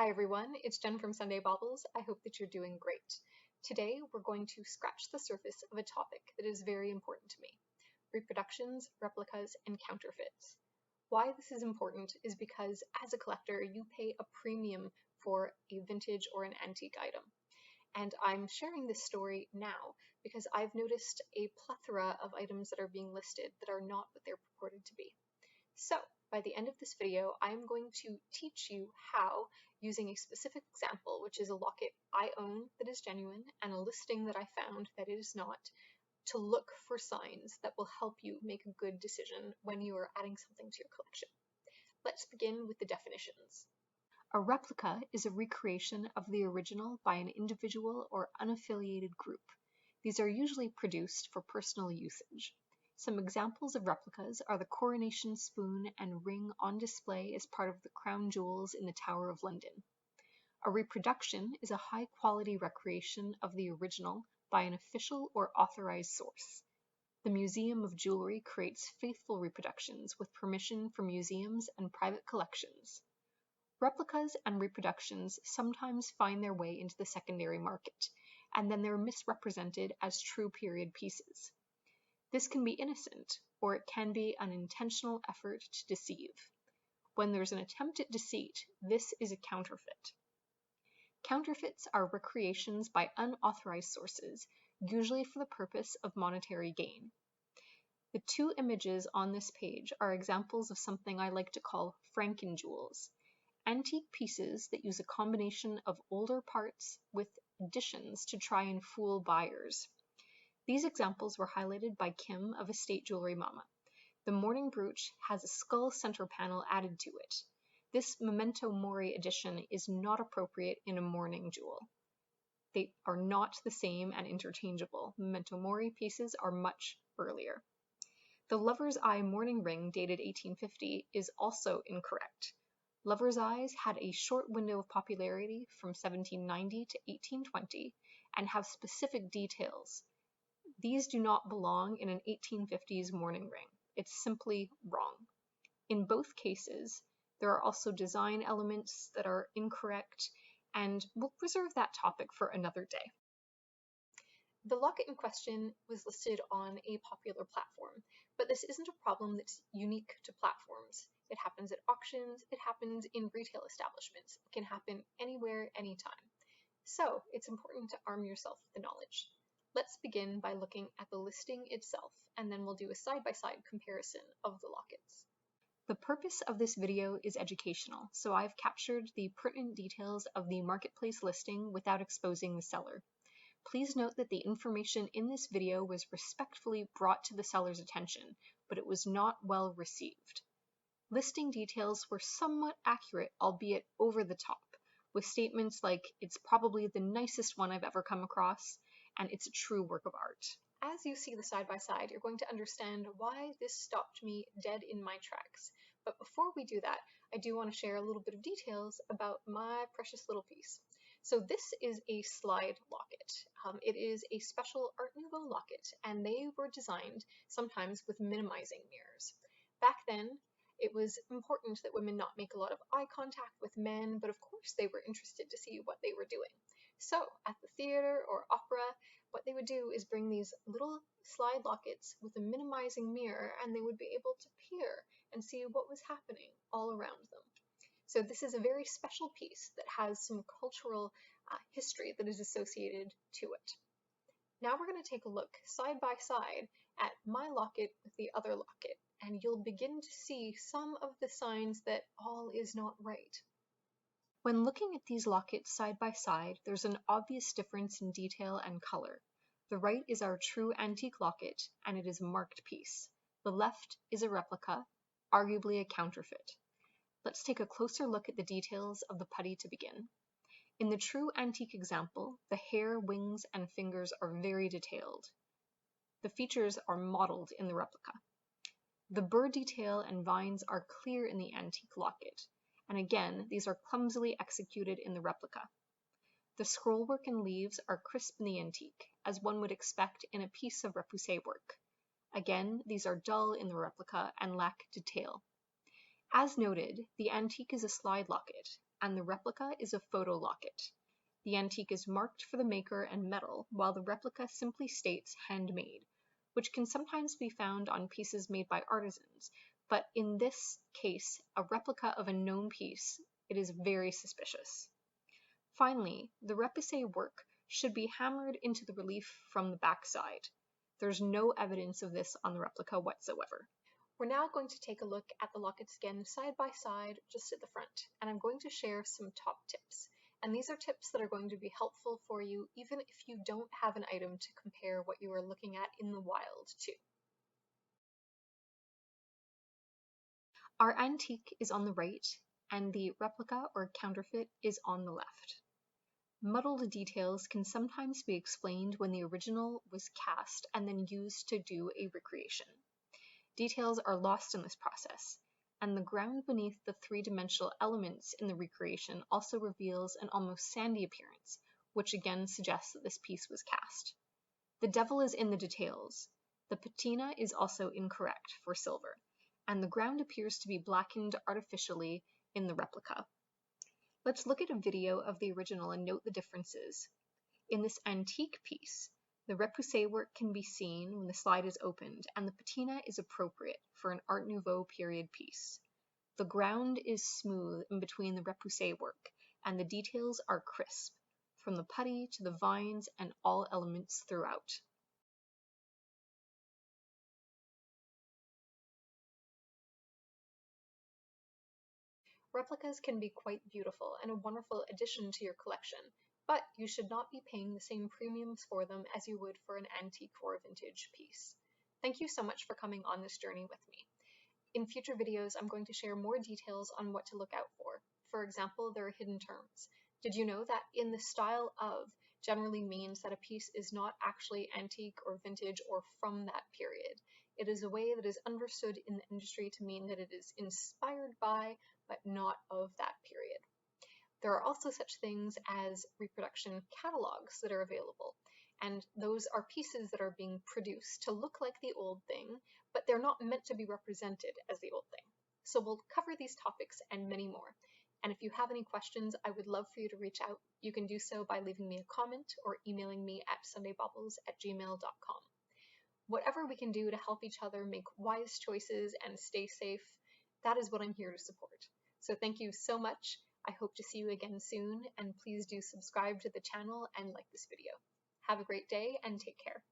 Hi everyone, it's Jen from Sundae Baubles. I hope that you're doing great. Today we're going to scratch the surface of a topic that is very important to me: reproductions, replicas, and counterfeits. Why this is important is because as a collector you pay a premium for a vintage or an antique item. And I'm sharing this story now because I've noticed a plethora of items that are being listed that are not what they're purported to be. So, by the end of this video, I'm going to teach you how, using a specific example, which is a locket I own that is genuine and a listing that I found that it is not, to look for signs that will help you make a good decision when you are adding something to your collection. Let's begin with the definitions. A replica is a recreation of the original by an individual or unaffiliated group. These are usually produced for personal usage. Some examples of replicas are the coronation spoon and ring on display as part of the crown jewels in the Tower of London. A reproduction is a high-quality recreation of the original by an official or authorized source. The Museum of Jewelry creates faithful reproductions with permission from museums and private collections. Replicas and reproductions sometimes find their way into the secondary market, and then they're misrepresented as true period pieces. This can be innocent, or it can be an intentional effort to deceive. When there's an attempt at deceit, this is a counterfeit. Counterfeits are recreations by unauthorized sources, usually for the purpose of monetary gain. The two images on this page are examples of something I like to call frankenjewels, antique pieces that use a combination of older parts with additions to try and fool buyers. These examples were highlighted by Kim of Estate Jewelry Mama. The mourning brooch has a skull center panel added to it. This memento mori edition is not appropriate in a mourning jewel. They are not the same and interchangeable. Memento mori pieces are much earlier. The Lover's Eye mourning ring dated 1850 is also incorrect. Lover's Eyes had a short window of popularity from 1790 to 1820 and have specific details. These do not belong in an 1850s mourning ring. It's simply wrong. In both cases, there are also design elements that are incorrect, and we'll reserve that topic for another day. The locket in question was listed on a popular platform, but this isn't a problem that's unique to platforms. It happens at auctions, it happens in retail establishments, it can happen anywhere, anytime. So it's important to arm yourself with the knowledge. Let's begin by looking at the listing itself, and then we'll do a side-by-side comparison of the lockets. The purpose of this video is educational, so I've captured the pertinent details of the marketplace listing without exposing the seller. Please note that the information in this video was respectfully brought to the seller's attention, but it was not well received. Listing details were somewhat accurate, albeit over the top, with statements like, "It's probably the nicest one I've ever come across," and "It's a true work of art." As you see the side-by-side, you're going to understand why this stopped me dead in my tracks. But before we do that, I do want to share a little bit of details about my precious little piece. So this is a slide locket. It is a special Art Nouveau locket, and they were designed sometimes with minimizing mirrors. Back then, it was important that women not make a lot of eye contact with men, but of course they were interested to see what they were doing. So at the theater or opera, what they would do is bring these little slide lockets with a minimizing mirror, and they would be able to peer and see what was happening all around them. So this is a very special piece that has some cultural history that is associated to it. Now we're going to take a look side by side at my locket with the other locket, and you'll begin to see some of the signs that all is not right. When looking at these lockets side by side, there's an obvious difference in detail and color. The right is our true antique locket, and it is a marked piece. The left is a replica, arguably a counterfeit. Let's take a closer look at the details of the putty to begin. In the true antique example, the hair, wings, and fingers are very detailed. The features are modeled in the replica. The bird detail and vines are clear in the antique locket, and again, these are clumsily executed in the replica. The scrollwork and leaves are crisp in the antique, as one would expect in a piece of repoussé work. Again, these are dull in the replica and lack detail. As noted, the antique is a slide locket. and the replica is a photo locket. The antique is marked for the maker and metal, while the replica simply states handmade, which can sometimes be found on pieces made by artisans, but in this case, a replica of a known piece, it is very suspicious. Finally, the repoussé work should be hammered into the relief from the backside. There's no evidence of this on the replica whatsoever. We're now going to take a look at the lockets again side by side, just at the front, and I'm going to share some top tips. And these are tips that are going to be helpful for you even if you don't have an item to compare what you are looking at in the wild to. Our antique is on the right, and the replica or counterfeit is on the left. Muddled details can sometimes be explained when the original was cast and then used to do a recreation. Details are lost in this process, and the ground beneath the three-dimensional elements in the recreation also reveals an almost sandy appearance, which again suggests that this piece was cast. The devil is in the details. The patina is also incorrect for silver, and the ground appears to be blackened artificially in the replica. Let's look at a video of the original and note the differences. In this antique piece, the repoussé work can be seen when the slide is opened, and the patina is appropriate for an Art Nouveau period piece. The ground is smooth in between the repoussé work, and the details are crisp, from the putty to the vines and all elements throughout. Replicas can be quite beautiful and a wonderful addition to your collection, but you should not be paying the same premiums for them as you would for an antique or a vintage piece. Thank you so much for coming on this journey with me. In future videos, I'm going to share more details on what to look out for. For example, there are hidden terms. Did you know that in the style of generally means that a piece is not actually antique or vintage or from that period? It is a way that is understood in the industry to mean that it is inspired by, but not of that period. There are also such things as reproduction catalogs that are available, and those are pieces that are being produced to look like the old thing, but they're not meant to be represented as the old thing. So we'll cover these topics and many more. And if you have any questions, I would love for you to reach out. You can do so by leaving me a comment or emailing me at sundaebaubles@gmail.com. Whatever we can do to help each other make wise choices and stay safe, that is what I'm here to support. So thank you so much. I hope to see you again soon, and please do subscribe to the channel and like this video. Have a great day and take care.